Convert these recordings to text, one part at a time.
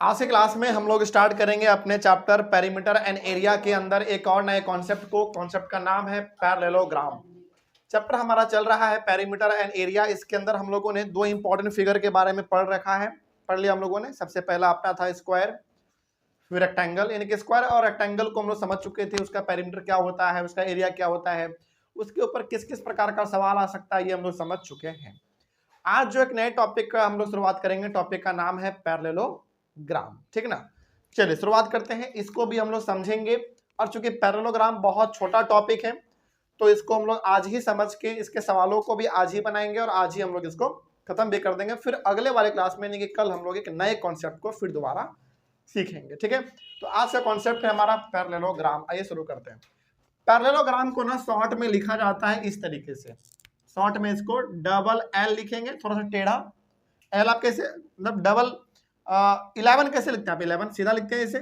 आज से क्लास में हम लोग स्टार्ट करेंगे अपने चैप्टर पेरीमीटर एंड एरिया के अंदर एक और नए कॉन्सेप्ट को। कॉन्सेप्ट का नाम है पैरेललोग्राम। चैप्टर हमारा चल रहा है पेरीमीटर एंड एरिया। इसके अंदर हम लोगों ने दो इंपॉर्टेंट फिगर के बारे में पढ़ रखा है, पढ़ लिया हम लोगों ने। सबसे पहला अपना था स्क्वायर, फिर रेक्टेंगल। यानी कि स्क्वायर और रेक्टेंगल को हम लोग समझ चुके थे, उसका पेरीमीटर क्या होता है, उसका एरिया क्या होता है, उसके ऊपर किस किस प्रकार का सवाल आ सकता है, ये हम लोग समझ चुके हैं। आज जो एक नए टॉपिक का हम लोग शुरुआत करेंगे, टॉपिक का नाम है पैरेललोग्राम। ठीक ना, चलिए शुरुआत करते हैं। इसको भी हम लोग समझेंगे, और चूंकि पैरेललोग्राम बहुत छोटा टॉपिक है तो इसको हम लोग आज ही समझ के इसके सवालों को भी आज ही बनाएंगे और आज ही हम लोग इसको खत्म भी कर देंगे। फिर अगले वाले क्लास में, यानी कि कल, हम लोग एक नए कॉन्सेप्ट को फिर दोबारा सीखेंगे। ठीक है, तो आज का कॉन्सेप्ट है हमारा पैरेललोग्राम। आइए शुरू करते हैं। पैरेललोग्राम को ना शॉर्ट में लिखा जाता है इस तरीके से। शॉर्ट में इसको डबल एल लिखेंगे, थोड़ा सा टेढ़ा। एल आप कैसे, मतलब डबल 11 कैसे लिखते हैं आप? 11 सीधा लिखते हैं इसे,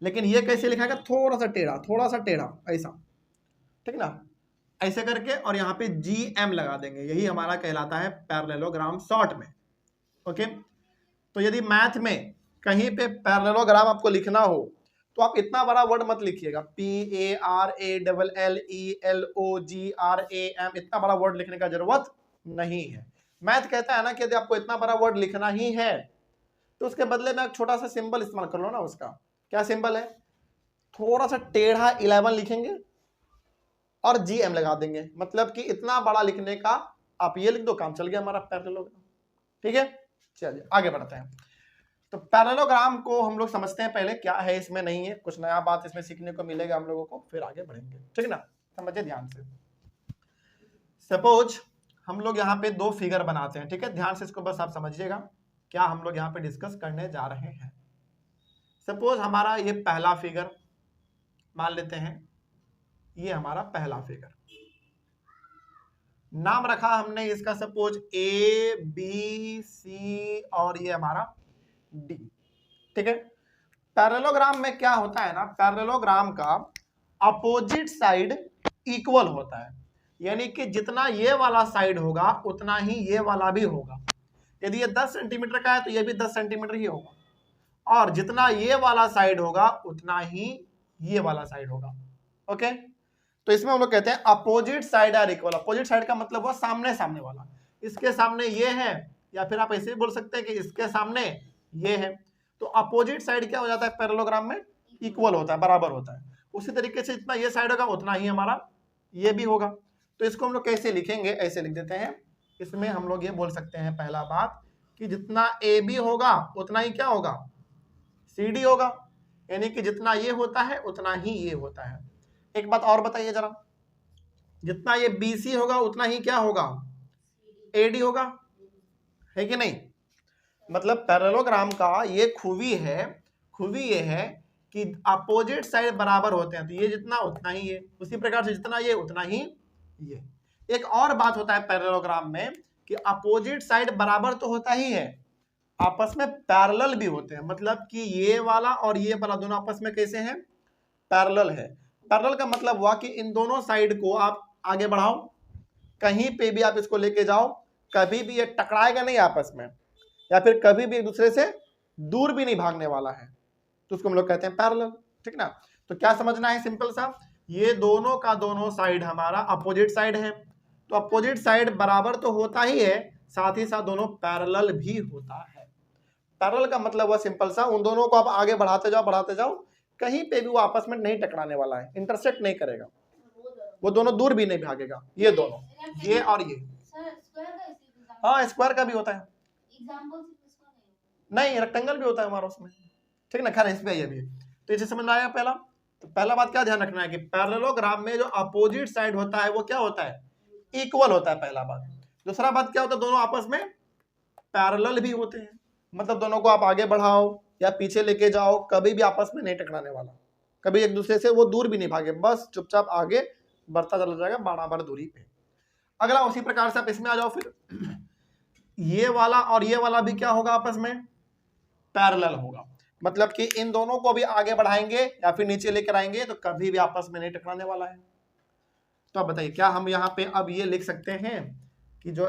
लेकिन ये कैसे लिखा है? थोड़ा सा टेढ़ा, थोड़ा सा टेढ़ा, ऐसा। ठीक ना, ऐसे करके, और यहाँ पे GM लगा देंगे। यही हमारा कहलाता है पैरेललोग्राम शॉर्ट में। ओके, तो यदि मैथ में कहीं पे पैरेललोग्राम आपको लिखना हो तो आप इतना बड़ा वर्ड मत लिखिएगा, PARALLELOGRAM। इतना बड़ा वर्ड लिखने का जरूरत नहीं है। मैथ कहता है ना कि यदि आपको इतना बड़ा वर्ड लिखना ही है तो उसके बदले में एक छोटा सा सिंबल इस्तेमाल कर लो ना। उसका क्या सिंबल है? थोड़ा सा टेढ़ा 11 लिखेंगे और GM लगा देंगे। मतलब कि इतना बड़ा लिखने का आप ये लिख दो, काम चल गया हमारा पैरेललोग्राम। ठीक है, चलिए आगे बढ़ते हैं। तो पैरेललोग्राम को हम लोग समझते हैं पहले क्या है, इसमें नहीं है कुछ नया बात, इसमें सीखने को मिलेगा हम लोगों को, फिर आगे बढ़ेंगे। ठीक ना, समझिए ध्यान से। सपोज हम लोग यहाँ पे दो फिगर बनाते हैं। ठीक है, ध्यान से इसको बस आप समझिएगा क्या हम लोग यहाँ पे डिस्कस करने जा रहे हैं। सपोज हमारा ये पहला फिगर मान लेते हैं, ये हमारा पहला फिगर, नाम रखा हमने इसका सपोज ABC, और ये हमारा D। ठीक है, पैरेललोग्राम में क्या होता है ना, पैरेललोग्राम का अपोजिट साइड इक्वल होता है। यानी कि जितना ये वाला साइड होगा उतना ही ये वाला भी होगा। यदि ये 10 सेंटीमीटर का है तो ये भी 10 सेंटीमीटर ही होगा, और जितना ये वाला साइड होगा उतना ही ये वाला साइड होगा। ओके, तो इसमें हम लोग कहते हैं opposite side are equal. Opposite side का मतलब हुआ सामने सामने वाला। इसके सामने ये है, या फिर आप ऐसे भी बोल सकते हैं कि इसके सामने ये है। तो अपोजिट साइड क्या हो जाता है पैरेललोग्राम में? इक्वल होता है, बराबर होता है। उसी तरीके से जितना ये साइड होगा उतना ही हमारा ये भी होगा। तो इसको हम लोग कैसे लिखेंगे? ऐसे लिख देते हैं। इसमें हम लोग ये बोल सकते हैं पहला बात कि जितना AB होगा उतना ही क्या होगा? CD होगा। यानी कि जितना ये होता है उतना ही ये होता है। एक बात और बताइए जरा, जितना ये BC होगा उतना ही क्या होगा? AD होगा, है कि नहीं? मतलब पैरेललोग्राम का ये खूबी है, खूबी ये है कि अपोजिट साइड बराबर होते हैं। तो ये जितना उतना ही ये, उसी प्रकार से जितना ये उतना ही ये। एक और बात होता है पैरेललोग्राम में कि अपोजिट साइड बराबर तो होता ही है, आपस में पैरेलल भी होते हैं। मतलब कि ये वाला और ये वाला दोनों आपस में कैसे हैं? पैरेलल है। पैरेलल का मतलब हुआ कि इन दोनों साइड को आप आगे बढ़ाओ, कहीं पे भी आप इसको लेके जाओ, कभी भी ये टकराएगा नहीं आपस में, या फिर कभी भी एक दूसरे से दूर भी नहीं भागने वाला है। तो उसको हम लोग कहते हैं पैरेलल। ठीक ना, तो क्या समझना है? सिंपल सा, ये दोनों का दोनों साइड हमारा अपोजिट साइड है। तो अपोजिट साइड बराबर तो होता ही है, साथ ही साथ दोनों पैरेलल भी होता है। पैरेलल का मतलब हुआ सिंपल सा, उन दोनों को आप आगे बढ़ाते जाओ बढ़ाते जाओ, कहीं पे भी वो आपस में नहीं टकराने वाला है, इंटरसेक्ट नहीं करेगा, वो दोनों दूर भी नहीं भागेगा। ये दोनों, ये और ये। हाँ, स्क्वायर का भी होता है, नहीं रेक्टेंगल भी होता है हमारा उसमें। ठीक ना, खैर इस पे ये भी। तो इसे समझ में आया पहला। तो पहला बात क्या ध्यान रखना है कि पैरेललोग्राम में जो अपोजिट साइड होता है वो क्या होता है? इक्वल होता है, पहला बात। दूसरा बात क्या होता है? दोनों आपस में पैरेलल भी होते हैं। मतलब दोनों को आप आगे बढ़ाओ या पीछे लेके जाओ, कभी भी आपस में नहीं टकराने वाला, कभी एक दूसरे से वो दूर भी नहीं भागे, बस चुपचाप आगे बढ़ता चला जाएगा बराबर दूरी पे। अगला उसी प्रकार से आप इसमें आ जाओ। फिर ये वाला और ये वाला भी क्या होगा? आपस में पैरेलल होगा। मतलब कि इन दोनों को भी आगे बढ़ाएंगे या फिर नीचे लेकर आएंगे तो कभी भी आपस में नहीं टकराने वाला है। तो आप बताइए, क्या हम यहाँ पे अब ये लिख सकते हैं कि जो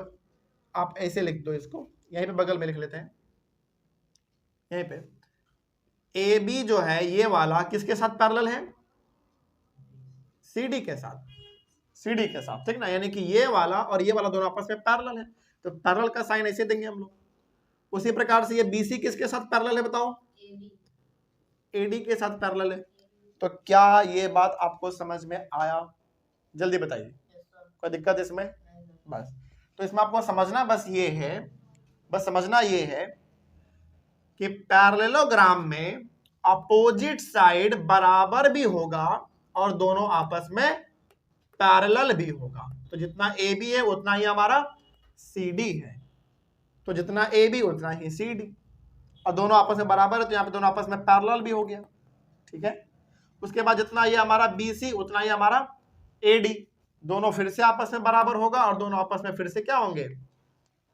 आप ऐसे लिख दो, इसको यहीं पे बगल में लिख लेते हैं, यहीं पे ए बी जो है ये वाला किसके साथ पैरेलल है? सी डी के साथ, सी डी के साथ, ठीक ना। यानी कि ये वाला और ये वाला दोनों आपस में पैरेलल है, तो पैरेलल का साइन ऐसे देंगे हम लोग। उसी प्रकार से ये बी सी किसके साथ पैरेलल है बताओ? ए डी के साथ पैरेलल है। तो क्या ये बात आपको समझ में आया? जल्दी बताइए, कोई दिक्कत इसमें? बस, तो इसमें आपको समझना बस ये है, बस समझना ये है कि पैरेललोग्राम में अपोजिट साइड बराबर भी होगा और दोनों आपस में पैरेलल भी होगा। तो जितना ए बी है उतना ही हमारा सी डी है, तो जितना ए बी उतना ही सी डी, और दोनों आपस में बराबर है तो यहाँ पे दोनों आपस में पैरेलल भी हो गया, ठीक है। उसके बाद जितना ये हमारा बी सी उतना ही हमारा ए डी, दोनों फिर से आपस में बराबर होगा और दोनों आपस में फिर से क्या होंगे?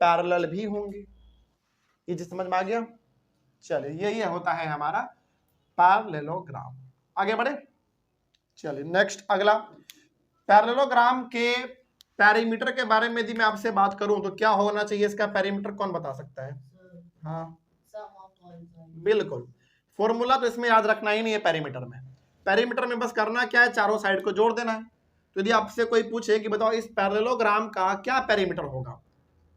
पैरेलल भी होंगे। ये चीज समझ में आ गया? चलिए, ये होता है हमारा पैरेललोग्राम। आगे बढ़े, चलिए नेक्स्ट अगला। पैरेललोग्राम के पेरीमीटर के बारे में यदि मैं आपसे बात करूं तो क्या होना चाहिए इसका पेरीमीटर? कौन बता सकता है? हाँ बिल्कुल, फॉर्मूला तो इसमें याद रखना ही नहीं है। पेरीमीटर में बस करना क्या है? चारों साइड को जोड़ देना है। तो यदि आपसे कोई पूछे कि बताओ इस पैरेललोग्राम का क्या पेरीमीटर होगा,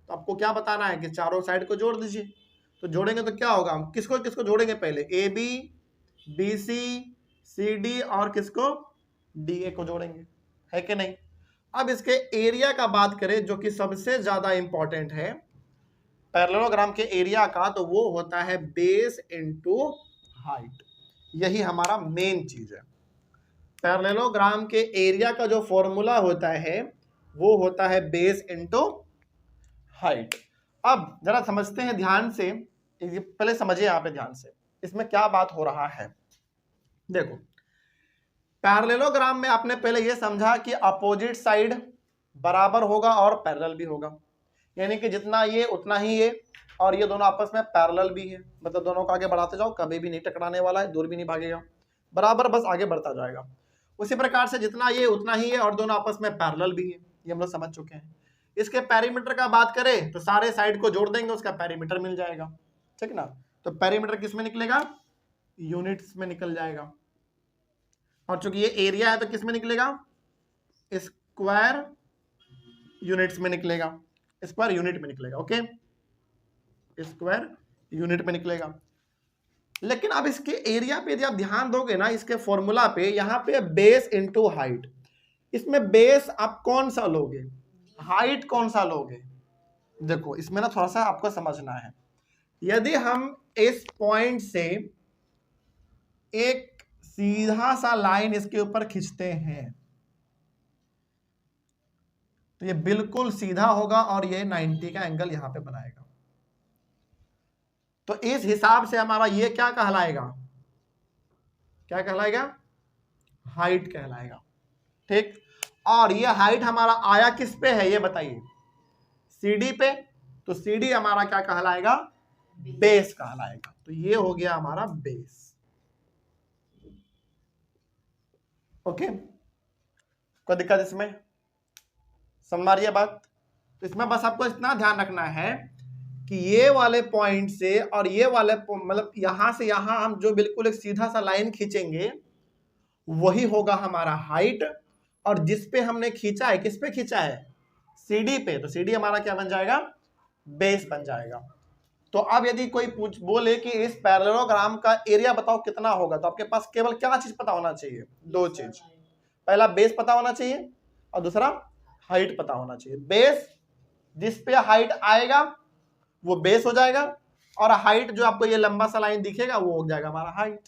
तो आपको क्या बताना है कि चारों साइड को जोड़ दीजिए। तो जोड़ेंगे तो क्या होगा? हम किसको किसको जोड़ेंगे? पहले A B, B C, C D और किसको? डी ए को जोड़ेंगे, है कि नहीं। अब इसके एरिया का बात करें जो कि सबसे ज्यादा इंपॉर्टेंट है पैरेललोग्राम के एरिया का, तो वो होता है बेस इनटू हाइट। यही हमारा मेन चीज है। पैरेललोग्राम के एरिया का जो फॉर्मूला होता है वो होता है बेस इनटू हाइट। अब जरा समझते हैं ध्यान से, पहले समझिए यहाँ पे ध्यान से इसमें क्या बात हो रहा है। देखो, पैरेललोग्राम में आपने पहले ये समझा कि अपोजिट साइड बराबर होगा और पैरेलल भी होगा, यानी कि जितना ये उतना ही ये, और ये दोनों आपस में पैरेलल भी है, मतलब दोनों को आगे बढ़ाते जाओ, कभी भी नहीं टकराने वाला है, दूर भी नहीं भागेगा, बराबर बस आगे बढ़ता जाएगा। उसी प्रकार से जितना ये उतना ही है और दोनों आपस में पैरेलल भी है, ये हम लोग समझ चुके हैं। इसके पेरीमीटर का बात करें तो सारे साइड को जोड़ देंगे, उसका पेरीमीटर मिल जाएगा, ठीक ना। तो पेरीमीटर किस में निकलेगा? यूनिट्स में निकल जाएगा। और चूंकि ये एरिया है तो किस में निकलेगा? स्क्वायर यूनिट्स में निकलेगा, स्क्वायर यूनिट में निकलेगा, ओके, स्क्वायर यूनिट में निकलेगा। लेकिन अब इसके एरिया पे यदि आप ध्यान दोगे ना, इसके फॉर्मूला पे, यहां पे बेस इनटू हाइट, इसमें बेस आप कौन सा लोगे, हाइट कौन सा लोगे? देखो इसमें ना थोड़ा सा आपको समझना है। यदि हम इस पॉइंट से एक सीधा सा लाइन इसके ऊपर खींचते हैं तो ये बिल्कुल सीधा होगा और ये 90 का एंगल यहां पे बनाएगा। तो इस हिसाब से हमारा ये क्या कहलाएगा? क्या कहलाएगा? हाइट कहलाएगा, ठीक। और ये हाइट हमारा आया किस पे है ये बताइए? सीडी पे। तो सीडी हमारा क्या कहलाएगा? बेस कहलाएगा। तो ये हो गया हमारा बेस, ओके। कोई दिक्कत इसमें? समझ आ रही है बात? तो इसमें बस आपको इतना ध्यान रखना है कि ये वाले पॉइंट से और ये वाले मतलब यहां से यहां हम जो बिल्कुल एक सीधा सा लाइन खींचेंगे वही होगा हमारा हाइट, और जिस पे हमने खींचा है, किस पे खींचा है? सीडी पे, तो सीडी हमारा क्या बन जाएगा? बेस बन जाएगा। तो अब यदि कोई बोले कि इस पैरेललोग्राम का एरिया बताओ कितना होगा, तो आपके पास केवल क्या चीज पता होना चाहिए? दो चीज, पहला बेस पता होना चाहिए और दूसरा हाइट पता होना चाहिए। बेस, जिस पे हाइट आएगा वो बेस हो जाएगा, और हाइट जो आपको ये लंबा सा लाइन दिखेगा वो हो जाएगा हमारा हाइट।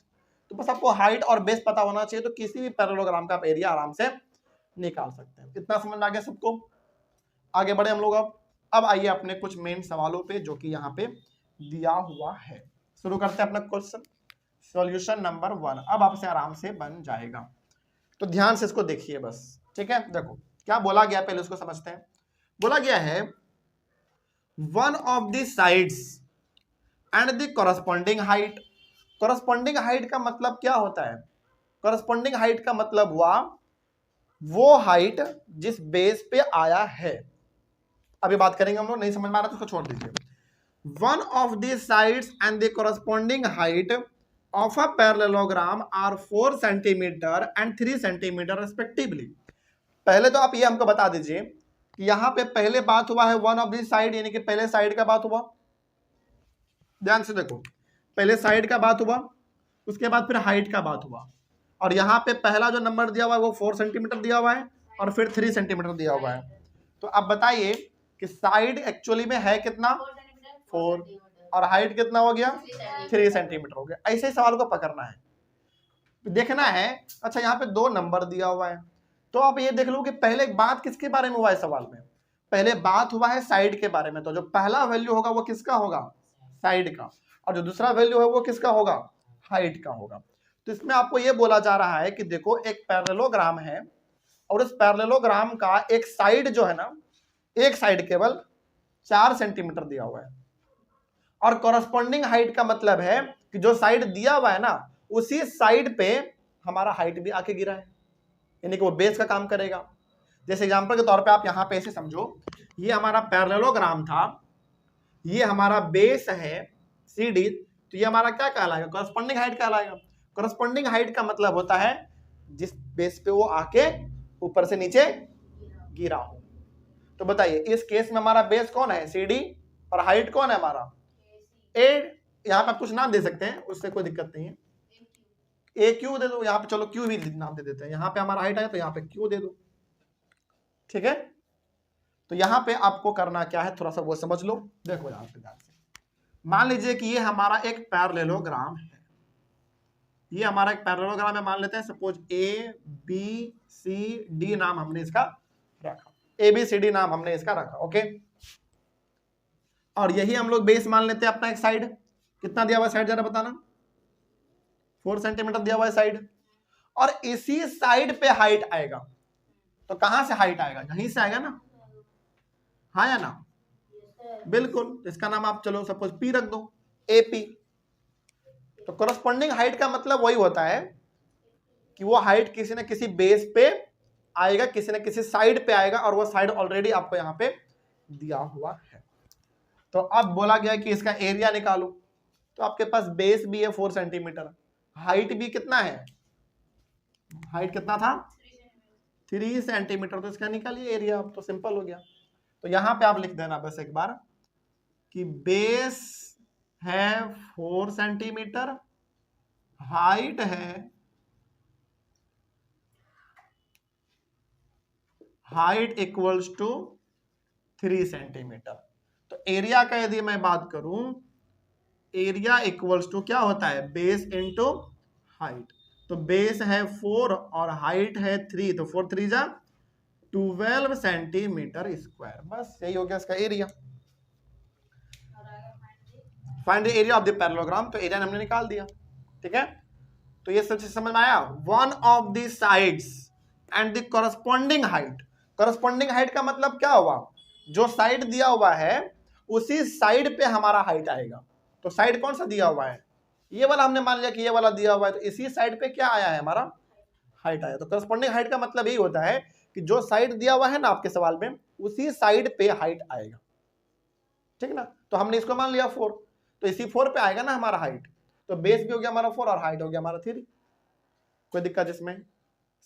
तो बस आपको हाइट और बेस पता होना चाहिए, तो किसी भी पैरेललोग्राम का एरिया आराम से निकाल सकते हैं। इतना समझ आ गया सबको? आगे बढ़े हम लोग। अब आइए अपने कुछ मेन सवालों पे जो कि यहाँ पे दिया हुआ है। शुरू करते हैं अपना क्वेश्चन, सॉल्यूशन नंबर 1। अब आपसे आराम से बन जाएगा, तो ध्यान से इसको देखिए बस, ठीक है। देखो क्या बोला गया, पहले उसको समझते हैं। बोला गया है one of the sides and the corresponding height. Corresponding height का मतलब क्या होता है? कॉरस्पॉन्डिंग हाइट का मतलब हुआ वो हाइट जिस बेस पे आया है। अभी बात करेंगे हम लोग, नहीं समझ में आ रहा तो उसको छोड़ दीजिए। One of the sides and the corresponding height of a parallelogram are 4 centimetre and 3 centimetre respectively. पहले तो आप ये हमको बता दीजिए कि यहाँ पे पहले बात हुआ है वन ऑफ द साइड, यानी कि पहले साइड का बात हुआ। ध्यान से देखो, पहले साइड का बात हुआ, उसके बाद फिर हाइट का बात हुआ, और यहाँ पे पहला जो नंबर दिया हुआ है वो 4 सेंटीमीटर दिया हुआ है और फिर 3 सेंटीमीटर दिया हुआ है। तो अब बताइए कि साइड एक्चुअली में है कितना, 4, और हाइट कितना हो गया, 3 सेंटीमीटर हो गया। ऐसे ही सवाल को पकड़ना है, देखना है। अच्छा, यहाँ पे 2 नंबर दिया हुआ है, तो आप ये देख लो कि पहले बात किसके बारे में हुआ है सवाल में, पहले बात हुआ है साइड के बारे में। तो जो पहला वैल्यू होगा वो किसका होगा, साइड का, और जो दूसरा वैल्यू है वो किसका होगा, हाइट का होगा। तो इसमें आपको ये बोला जा रहा है कि देखो एक पैरेललोग्राम है और उस पैरेललोग्राम का एक साइड जो है ना, एक साइड केवल 4 सेंटीमीटर दिया हुआ है, और कॉरस्पॉन्डिंग हाइट का मतलब है कि जो साइड दिया हुआ है ना उसी साइड पे हमारा हाइट भी आके गिरा है, यानी कि वो बेस का काम करेगा। जैसे एग्जांपल के तौर पे आप यहां पे ऐसे समझो, ये हमारा पैरेललोग्राम था, ये हमारा बेस है CD, तो ये हमारा क्या कहलाएगा, कॉरस्पॉन्डिंग हाइट कहलाएगा। कॉरस्पॉन्डिंग हाइट का मतलब होता है जिस बेस पे वो आके ऊपर से नीचे गिरा हो। तो बताइए इस केस में हमारा बेस कौन है, CD, और हाइट कौन है हमारा, A। यहाँ पे आप कुछ नाम दे सकते हैं, उससे कोई दिक्कत नहीं है, AQ दे दो यहाँ पे, चलो Q भी नाम दे देते हैं। यहाँ पे हमारा हाइट है तो यहाँ पे Q दे दो, ठीक है। तो यहाँ पे आपको करना क्या है, थोड़ा सा वो समझ लो। देखो यहाँ पे ध्यान से, मान लीजिए कि ये हमारा एक पैरेललोग्राम है, ये हमारा एक पैरेललोग्राम है, मान लेते हैं सपोज ABCD नाम हमने इसका रखा, ABCD नाम हमने इसका रखा, ओके। और यही हम लोग बेस मान लेते हैं अपना एक साइड, कितना दिया हुआ साइड जरा बताना, 4 सेंटीमीटर दिया हुआ है साइड, और इसी साइड पे हाइट आएगा। तो कहां से हाइट आएगा, यहीं से आएगा ना, हाँ या ना, बिल्कुल। इसका नाम आप चलो सपोज P रख दो, AP। तो कॉरस्पॉन्डिंग हाइट का मतलब वही होता है कि वो हाइट किसी न किसी बेस पे आएगा, किसी न किसी साइड पे आएगा, और वो साइड ऑलरेडी आपको यहाँ पे दिया हुआ है। तो अब बोला गया कि इसका एरिया निकालो, तो आपके पास बेस भी है 4 सेंटीमीटर, हाइट भी कितना है, हाइट कितना था, 3 सेंटीमीटर, तो इसका निकालिए एरिया। अब तो सिंपल हो गया। तो यहां पे आप लिख देना बस एक बार कि बेस है 4 सेंटीमीटर, हाइट है, हाइट इक्वल्स टू 3 सेंटीमीटर। तो एरिया का यदि मैं बात करूं, एरिया इक्वल्स टू क्या होता है, बेस इंटू हाइट। तो बेस है 4 और हाइट है 3, तो 4 3 जा 12 सेंटीमीटर स्क्वायर। बस यही हो गया इसका area. Find the area of the parallelogram, तो एरिया हमने निकाल दिया, ठीक है। तो ये सब चीज समझ में आया। One of the sides and the corresponding height. Corresponding height का मतलब क्या हुआ, जो साइड दिया हुआ है उसी साइड पे हमारा हाइट आएगा। तो साइड कौन सा दिया हुआ है, ये वाला हमने मान लिया कि ये वाला दिया हुआ है, तो इसी साइड पे क्या आया है, हमारा हाइट आया। तो कॉरस्पॉन्डिंग हाइट का मतलब यही होता है कि जो साइड दिया हुआ है ना आपके सवाल में, उसी साइड पे हाइट आएगा, ठीक ना। तो हमने इसको मान लिया 4, तो इसी 4 पे आएगा ना हमारा हाइट। तो बेस भी हो गया हमारा 4 और हाइट हो गया हमारा 3। कोई दिक्कत इसमें,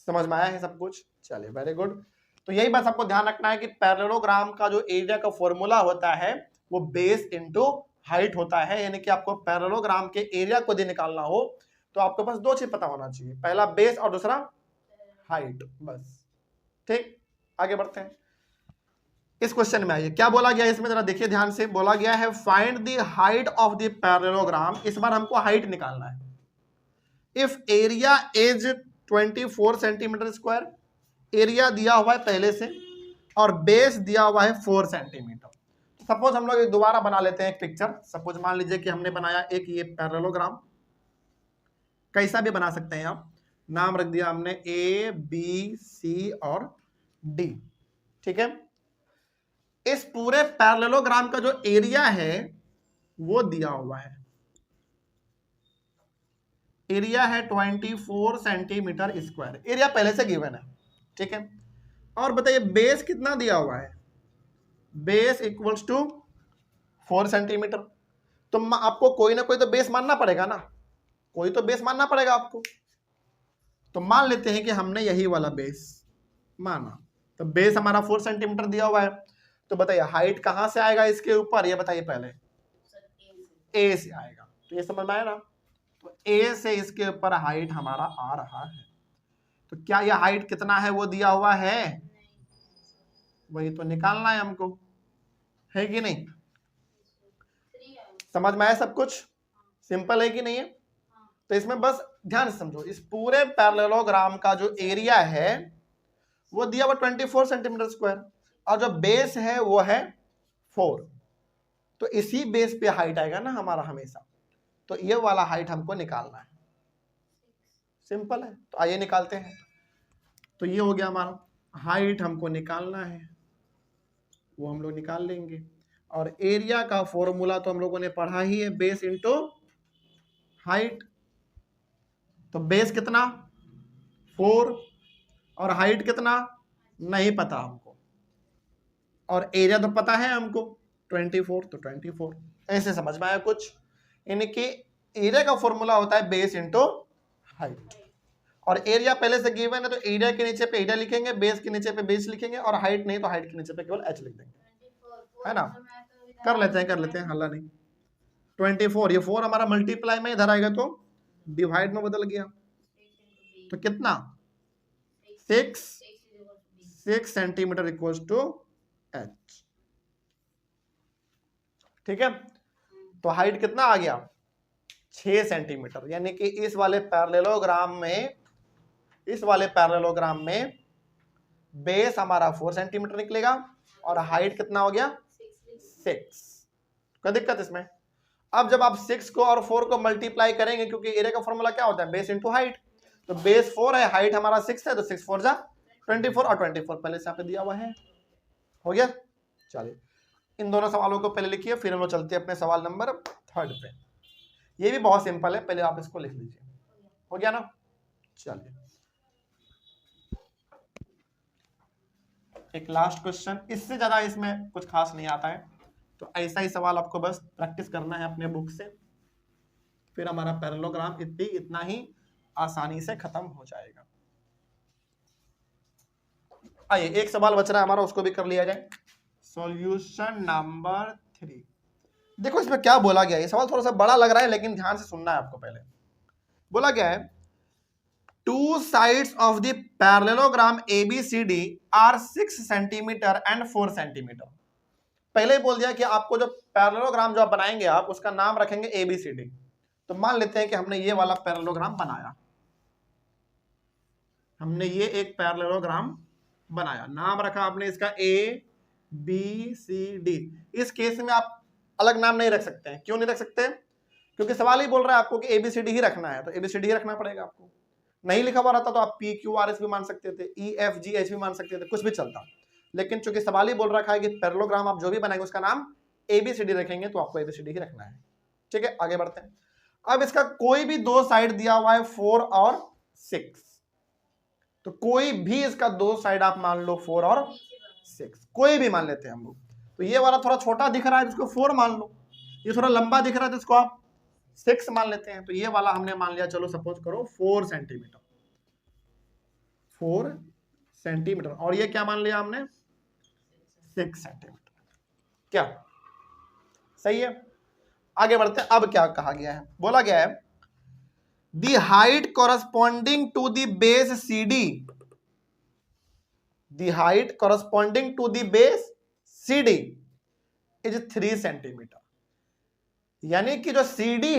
समझ में आया है सब कुछ, चलिए वेरी गुड। तो यही बात आपको ध्यान रखना है कि पैरेललोग्राम का जो एरिया का फॉर्मूला होता है वो बेस इंटू हाइट होता है, यानी कि आपको पैरेललोग्राम के एरिया को यदि निकालना हो तो आपके पास 2 चीज पता होना चाहिए, पहला बेस और दूसरा हाइट, बस। ठीक, आगे बढ़ते हैं। इस क्वेश्चन में आइए, क्या बोला गया इसमें जरा देखिए ध्यान से। बोला गया है find the height of the parallelogram. इस बार हमको हाइट निकालना है। If area is 24 centimetre square, area दिया हुआ है पहले से, और बेस दिया हुआ है 4 सेंटीमीटर। सपोज हम लोग दोबारा बना लेते हैं एक पिक्चर। सपोज मान लीजिए कि हमने बनाया एक ये पैरेललोग्राम, कैसा भी बना सकते हैं आप, नाम रख दिया हमने ABC और D, ठीक है। इस पूरे पैरेललोग्राम का जो एरिया है वो दिया हुआ है, एरिया है 24 सेंटीमीटर स्क्वायर, एरिया पहले से गिवन है, ठीक है। और बताइए बेस कितना दिया हुआ है, बेस इक्वल्स टू 4 सेंटीमीटर। तो आपको कोई ना कोई तो बेस मानना पड़ेगा ना, कोई तो बेस मानना पड़ेगा आपको। तो मान लेते हैं कि हमने यही वाला बेस माना, तो बेस हमारा 4 सेंटीमीटर दिया हुआ है। तो बताइए हाइट कहां से आएगा इसके ऊपर, ये बताइए पहले। ए से आएगा। तो ये समझ में आया ना, तो ए से इसके ऊपर हाइट हमारा आ रहा है। तो क्या यह हाइट कितना है वो दिया हुआ है, वही तो निकालना है हमको, है कि नहीं। समझ में आया सब कुछ, सिंपल है कि नहीं है। तो इसमें बस ध्यान से समझो, इस पूरे पैरेललोग्राम का जो एरिया है वो दिया हुआ 24 सेंटीमीटर स्क्वायर, और जो बेस है वो है 4। तो इसी बेस पे हाइट आएगा ना हमारा हमेशा। तो ये वाला हाइट हमको निकालना है, सिंपल है। तो आइए निकालते हैं। तो ये हो गया हमारा हाइट हमको निकालना है, वो हम लोग निकाल लेंगे। और एरिया का फॉर्मूला तो हम लोगों ने पढ़ा ही है, बेस इंटू हाइट। तो बेस कितना 4 और हाइट कितना नहीं पता हमको, और एरिया तो पता है हमको 24, तो 24। ऐसे समझ में आया कुछ, यानी कि एरिया का फॉर्मूला होता है बेस इंटू हाइट। और एरिया पहले से गिवन है, तो एरिया के नीचे पे एरिया लिखेंगे, बेस के नीचे पे बेस लिखेंगे, और हाइट नहीं तो हाइट के नीचे पे केवल h लिख देंगे, है ना। कर लेते हैं हल्ला नहीं। 24, ये 4 हमारा मल्टीप्लाई में इधर आएगा तो डिवाइड में बदल गया, तो कितना 6 सेंटीमीटर इक्वल्स टू h। ठीक है, तो हाइट कितना आ गया 6 सेंटीमीटर, यानी कि इस वाले पैरेललोग्राम में बेस हमारा 4 सेंटीमीटर निकलेगा और हाइट कितना हो गया 6। क्या दिक्कत इसमें। अब जब आप 6 को और 4 को मल्टीप्लाई करेंगे, क्योंकि एरिया का फॉर्मूला क्या होता है बेस इंटू हाइट, तो बेस 4 है, हाइट हमारा 6 है, तो 6 4 जा 24, और 24 पहले से यहाँ पे दिया हुआ है। हो गया। चलिए इन दोनों सवालों को पहले लिखिए, फिर हम लोग चलते हैं अपने सवाल नंबर 3 पे। ये भी बहुत सिंपल है, पहले आप इसको लिख लीजिए। हो गया ना। चलिए एक लास्ट क्वेश्चन, इससे ज्यादा इसमें कुछ खास नहीं आता है, तो ऐसा ही सवाल आपको बस प्रैक्टिस करना है अपने बुक से, फिर हमारा पैरेललोग्राम इतना ही आसानी से खत्म हो जाएगा। आइए एक सवाल बच रहा है हमारा, उसको भी कर लिया जाए। Solution number 3। देखो इसमें क्या बोला गया है, ये सवाल थोड़ा सा बड़ा लग रहा है, लेकिन ध्यान से सुनना है आपको। पहले बोला गया है 2 sides of the parallelogram ABCD are 6 centimetre and 4 centimetre. पहले ही बोल दिया कि आपको जो पैरेललोग्राम जो आप बनाएंगे आप उसका नाम रखेंगे ABCD। तो मान लेते हैं कि हमने ये वाला पैरेललोग्राम बनाया, हमने ये एक पैरेललोग्राम बनाया, नाम रखा आपने इसका ABCD। इस केस में आप अलग नाम नहीं रख सकते हैं। क्यों नहीं रख सकते, क्योंकि सवाल ही बोल रहा है आपको कि ABCD ही रखना है, तो ABCD ही रखना पड़ेगा आपको। नहीं लिखा हुआ रहता तो आप PQRS भी मान सकते थे, EFGH भी मान सकते थे, कुछ भी चलता। लेकिन चूंकि सवाल ही बोल रखा है कि पैरेललोग्राम आप जो भी बनाएंगे उसका नाम ABCD रखेंगे, तो आपको ABCD ही रखना है। ठीक है, आगे बढ़ते हैं। अब इसका कोई भी 2 साइड दिया हुआ है 4 और 6, तो कोई भी इसका 2 साइड आप मान लो 4 और 6, कोई भी मान लेते हैं हम लोग। तो ये वाला थोड़ा छोटा दिख रहा है, इसको 4 मान लो, ये थोड़ा लंबा दिख रहा है तो इसको आप 6 मान लेते हैं। तो ये वाला हमने मान लिया, चलो सपोज करो 4 सेंटीमीटर, 4 सेंटीमीटर, और ये क्या मान लिया हमने 6 सेंटीमीटर। क्या सही है। आगे बढ़ते हैं। अब क्या कहा गया है, बोला गया है the height corresponding to the base CD, the height corresponding to the base CD is 3 centimetre. यानी कि जो CD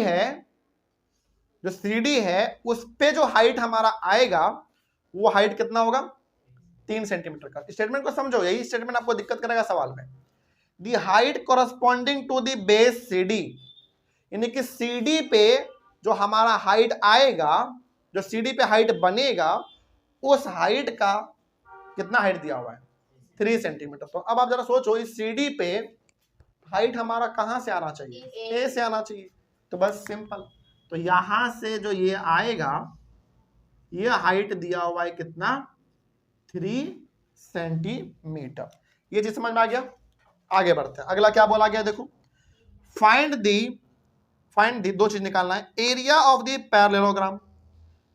है उस पे जो हाइट हमारा आएगा वो हाइट कितना होगा 3 सेंटीमीटर का। स्टेटमेंट को समझो, यही स्टेटमेंट आपको दिक्कत करेगा सवाल में। The height corresponding to the base CD, यानी कि CD पे जो हमारा हाइट आएगा, जो CD पे हाइट बनेगा, उस हाइट का कितना हाइट दिया हुआ है 3 सेंटीमीटर। तो अब आप जरा सोचो, इस CD पे हाइट हमारा कहां से आना चाहिए, A से आना चाहिए। तो बस सिंपल, तो यहां से जो ये आएगा, ये हाइट दिया हुआ है कितना 3 सेंटीमीटर। ये चीज समझ में आ गया। आगे बढ़ते हैं। अगला क्या बोला गया देखो, फाइंड दी, दो चीज निकालना है, एरिया ऑफ द पैरेललोग्राम।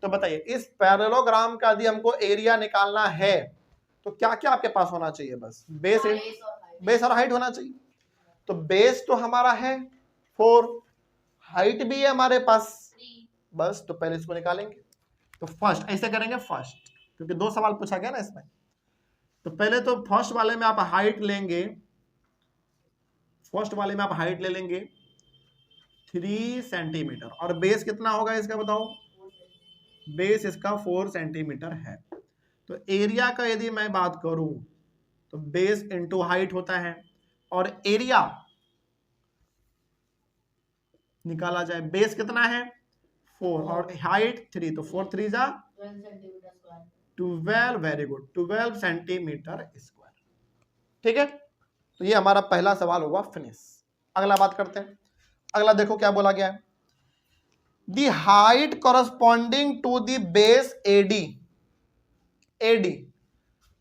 तो बताइए इस पैरेललोग्राम का यदि हमको एरिया निकालना है तो क्या क्या आपके पास होना चाहिए? बस बेस और हाइट होना चाहिए। तो बेस तो हमारा है 4, हाइट भी है हमारे पास, बस तो पहले इसको निकालेंगे। तो फर्स्ट ऐसे करेंगे, फर्स्ट क्योंकि 2 सवाल पूछा गया ना इसमें। तो पहले तो फर्स्ट वाले में आप हाइट लेंगे, फर्स्ट वाले में आप हाइट ले लेंगे 3 सेंटीमीटर, और बेस कितना होगा इसका बताओ? बेस इसका 4 सेंटीमीटर है। तो एरिया का यदि मैं बात करूं तो बेस इंटू हाइट होता है, और एरिया निकाला जाए, बेस कितना है 4 और हाइट 3, तो 4 3 जा 12, वेरी गुड, 12 सेंटीमीटर स्क्वायर। ठीक है, तो ये हमारा पहला सवाल होगा फिनिश। अगला बात करते हैं। अगला देखो क्या बोला गया है, the height corresponding to the base A D. A D,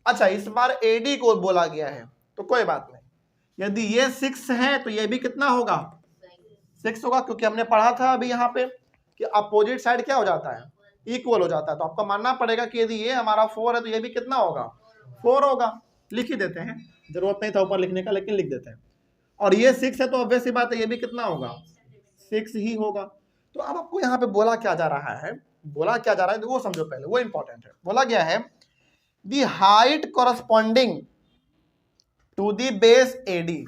अच्छा इस बार एडी को बोला गया है तो कोई बात नहीं, यदि ये 6 है तो ये भी कितना होगा? 6 होगा, क्योंकि हमने पढ़ा था अभी यहाँ पे कि अपोजिट साइड क्या हो जाता है? इक्वल हो जाता है। तो आपको मानना पड़ेगा कि यदि ये हमारा 4 है तो ये भी कितना होगा? 4 होगा। लिख ही देते हैं, जरूरत नहीं था ऊपर लिखने का, लेकिन लिख देते हैं। और ये 6 है तो ऑब्वियस सी बात है ये भी कितना होगा? 6 ही होगा। तो अब आपको यहाँ पे बोला क्या जा रहा है, बोला क्या जा रहा है तो वो समझो पहले, वो इंपॉर्टेंट है। बोला गया है the height corresponding to the base A D,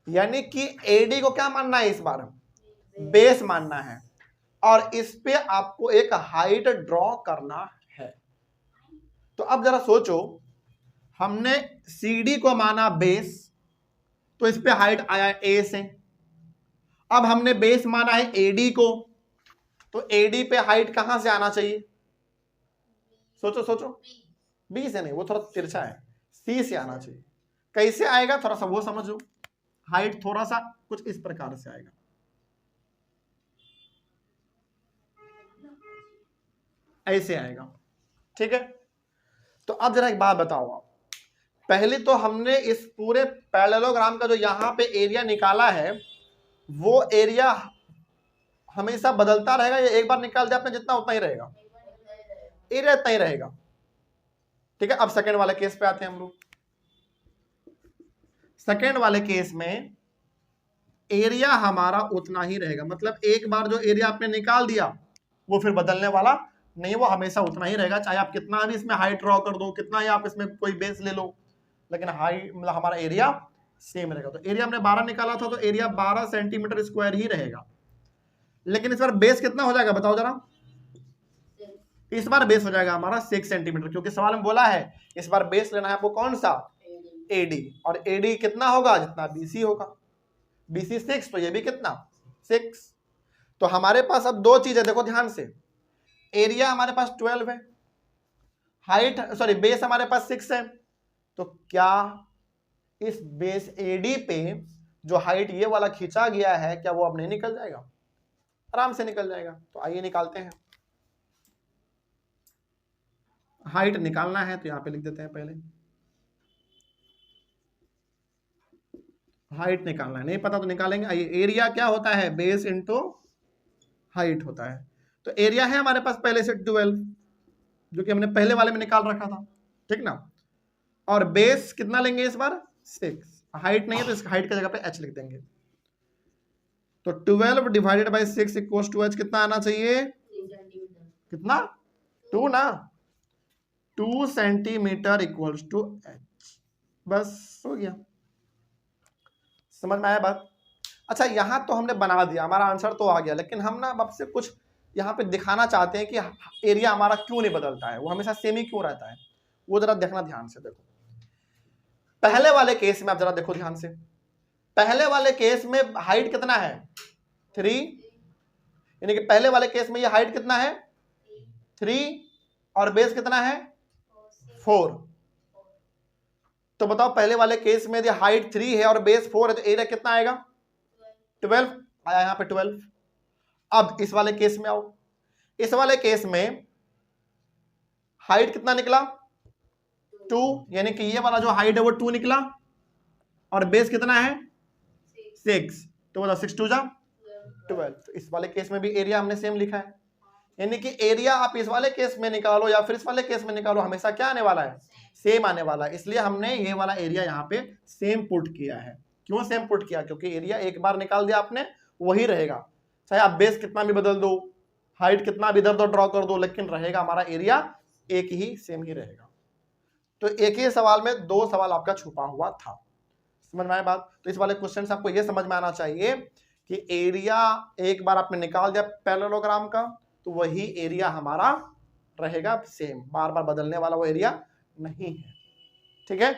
यानी कि एडी को क्या मानना है इस बार? बेस मानना है, और इस पे आपको एक हाइट ड्रॉ करना है। तो अब जरा सोचो, हमने सीडी को माना बेस, तो इस पे हाइट आया ए से। अब हमने बेस माना है एडी को, तो एडी पे हाइट कहां से आना चाहिए? सोचो सोचो, बी से नहीं, वो थोड़ा तिरछा है, सी से आना चाहिए। कैसे आएगा थोड़ा सा वो समझो, हाइट थोड़ा सा कुछ इस प्रकार से आएगा, ऐसे आएगा। ठीक है, तो अब जरा एक बात बताओ आप, पहले तो हमने इस पूरे पैरेललोग्राम का जो यहां पे एरिया निकाला है वो एरिया हमेशा बदलता रहेगा, या एक बार निकाल दिया आपने जितना उतना ही रहेगा? एरिया इतना ही रहेगा। ठीक है, अब सेकंड वाले केस पे आते हैं हम लोग। सेकंड वाले केस में एरिया हमारा उतना ही रहेगा, मतलब एक बार जो एरिया आपने निकाल दिया वो फिर बदलने वाला नहीं, वो हमेशा उतना ही रहेगा, चाहे आप कितना भी इसमें हाइट ड्रॉ कर दो, कितना ही आप इसमें कोई बेस ले लो, लेकिन हाइट मतलब हमारा एरिया सेम रहेगा। तो एरिया हमने 12 निकाला था, तो एरिया 12 सेंटीमीटर स्क्वायर ही रहेगा। लेकिन इस बार बेस कितना हो जाएगा बताओ जरा? इस बार बेस हो जाएगा हमारा 6 सेंटीमीटर, क्योंकि सवाल में बोला है इस बार बेस लेना है आपको कौन सा? एडी, और एडी कितना होगा? जितना बीसी होगा। बीसी 6, तो ये भी कितना? 6। तो हमारे पास अब दो चीज है, देखो ध्यान से, एरिया हमारे पास 12 है, हाइट सॉरी बेस हमारे पास 6 है, तो क्या इस बेस एडी पे जो हाइट ये वाला खींचा गया है क्या वो अब नहीं निकल जाएगा? आराम से निकल जाएगा। तो आइए निकालते हैं। हाइट निकालना है तो यहां पे लिख देते हैं, पहले हाइट निकालना है, नहीं पता तो निकालेंगे। आइए, एरिया क्या होता है? बेस इंटू हाइट होता है। तो एरिया है हमारे पास पहले से 12, जो कि हमने पहले वाले में निकाल रखा था, ठीक ना। और बेस कितना लेंगे इस बार? 6। हाइट नहीं है तो इस हाइट की जगह पे h लिख देंगे। तो 12 divided by 6 equals to h कितना आना चाहिए? कितना? 2 ना, 2 सेंटीमीटर इक्वल्स टू h। बस हो गया, समझ में आया बात? अच्छा, यहां तो हमने बना दिया, हमारा आंसर तो आ गया, लेकिन हम ना आपसे कुछ यहाँ पे दिखाना चाहते हैं कि एरिया हमारा क्यों नहीं बदलता है, वो हमेशा सेम ही क्यों रहता है, वो जरा देखना ध्यान से। देखो पहले वाले केस में आप जरा देखो ध्यान से, पहले वाले केस में हाइट कितना है? 3, यानी कि पहले वाले केस में ये हाइट कितना है? 3, और बेस कितना है? 4। तो बताओ पहले वाले केस में यदि हाइट 3 है और बेस 4 है तो एरिया कितना आएगा? 12 आया यहां पे 12। अब इस वाले केस में आओ, इस वाले केस में हाइट कितना निकला? 2, यानी कि ये वाला जो हाइट है वो 2 निकला, और बेस कितना है? 6। तो बोला 6 2 जा 12। तो इस वाले केस में भी एरिया हमने सेम लिखा है, यानी कि एरिया आप इस वाले केस में निकालो या फिर इस वाले केस में निकालो, हमेशा क्या आने वाला है, सेम आने वाला है। इसलिए हमने ये वाला एरिया यहाँ पे सेम पुट किया है। क्यों सेम पुट किया? क्योंकि एरिया एक बार निकाल दिया आपने वही रहेगा, चाहे आप बेस कितना भी बदल दो, हाइट कितना भी इधर उधर ड्रॉ कर दो, लेकिन रहेगा हमारा एरिया एक ही, सेम ही रहेगा। तो एक ही सवाल में दो सवाल आपका छुपा हुआ था, समझ में आया बात? तो इस वाले क्वेश्चन से आपको यह समझ में आना चाहिए कि एरिया एक बार आपने निकाल दिया पैरेललोग्राम का तो वही एरिया हमारा रहेगा सेम, बार बार बदलने वाला वो एरिया नहीं है। ठीक है,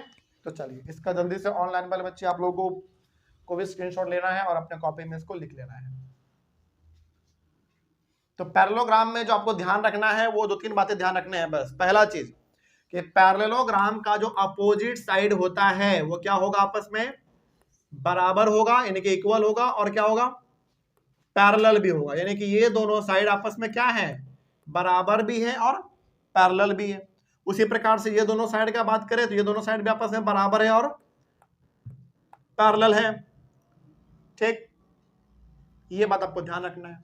तो चलिए इसका जल्दी से ऑनलाइन वाले बच्चे आप लोगों को भी स्क्रीनशॉट लेना है और अपने कॉपी में इसको लिख लेना है। तो पैरेललोग्राम में जो आपको ध्यान रखना है वो 2-3 बातें ध्यान रखने हैं बस। पहला चीज कि पैरेललोग्राम का जो अपोजिट साइड होता है वो क्या होगा, आपस में बराबर होगा, यानी कि इक्वल होगा, और क्या होगा, पैरेलल भी होगा, यानी कि ये दोनों साइड आपस में क्या है, बराबर भी है और पैरेलल भी है। उसी प्रकार से ये दोनों साइड का बात करें तो ये दोनों साइड भी आपस में बराबर है और पैरेलल है। ठीक, ये बात आपको ध्यान रखना है।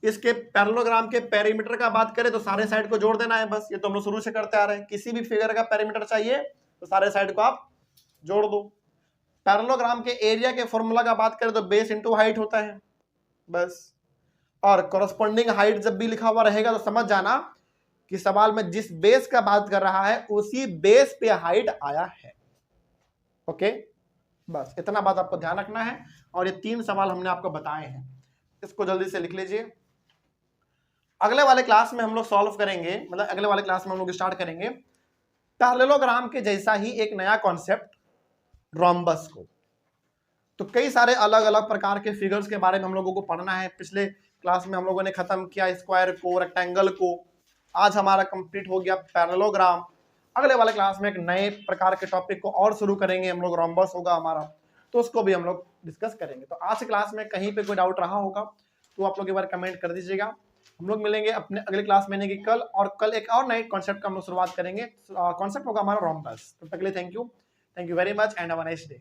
इसके पैरेललोग्राम के पेरीमीटर का बात करें तो सारे साइड को जोड़ देना है बस, ये तो हम लोग शुरू से करते आ रहे हैं। किसी भी फिगर का पेरीमीटर चाहिए तो सारे साइड को आप जोड़ दो। पैरेललोग्राम के एरिया के फॉर्मूला का बात करें तो बेस इंटू हाइट होता है बस, और कॉरस्पॉन्डिंग हाइट जब भी लिखा हुआ रहेगा तो समझ जाना कि सवाल में जिस बेस का बात कर रहा है उसी बेस पे हाइट आया है। ओके, बस इतना बात आपको ध्यान रखना है। और ये 3 सवाल हमने आपको बताए हैं, इसको जल्दी से लिख लीजिए। अगले वाले क्लास में हम लोग सॉल्व करेंगे, मतलब अगले वाले क्लास में हम लोग स्टार्ट करेंगे पैरेललोग्राम के जैसा ही एक नया कॉन्सेप्ट, रोम्बस को। तो कई सारे अलग अलग प्रकार के फिगर्स के बारे में हम लोगों को पढ़ना है। पिछले क्लास में हम लोगों ने खत्म किया स्क्वायर को, रेक्टेंगल को, आज हमारा कंप्लीट हो गया पैरेललोग्राम। अगले वाले क्लास में एक नए प्रकार के टॉपिक को और शुरू करेंगे हम लोग, रोम्बस होगा हमारा, तो उसको भी हम लोग डिस्कस करेंगे। तो आज क्लास में कहीं पे कोई डाउट रहा होगा तो आप लोग एक बार कमेंट कर दीजिएगा। हम लोग मिलेंगे अपने अगले क्लास में की कल, और कल एक और नए कॉन्सेप्ट का हम लोग शुरुआत करेंगे। कॉन्सेप्ट होगा हमारा रोम्बस। तब तक के लिए thank you very much and have a nice day.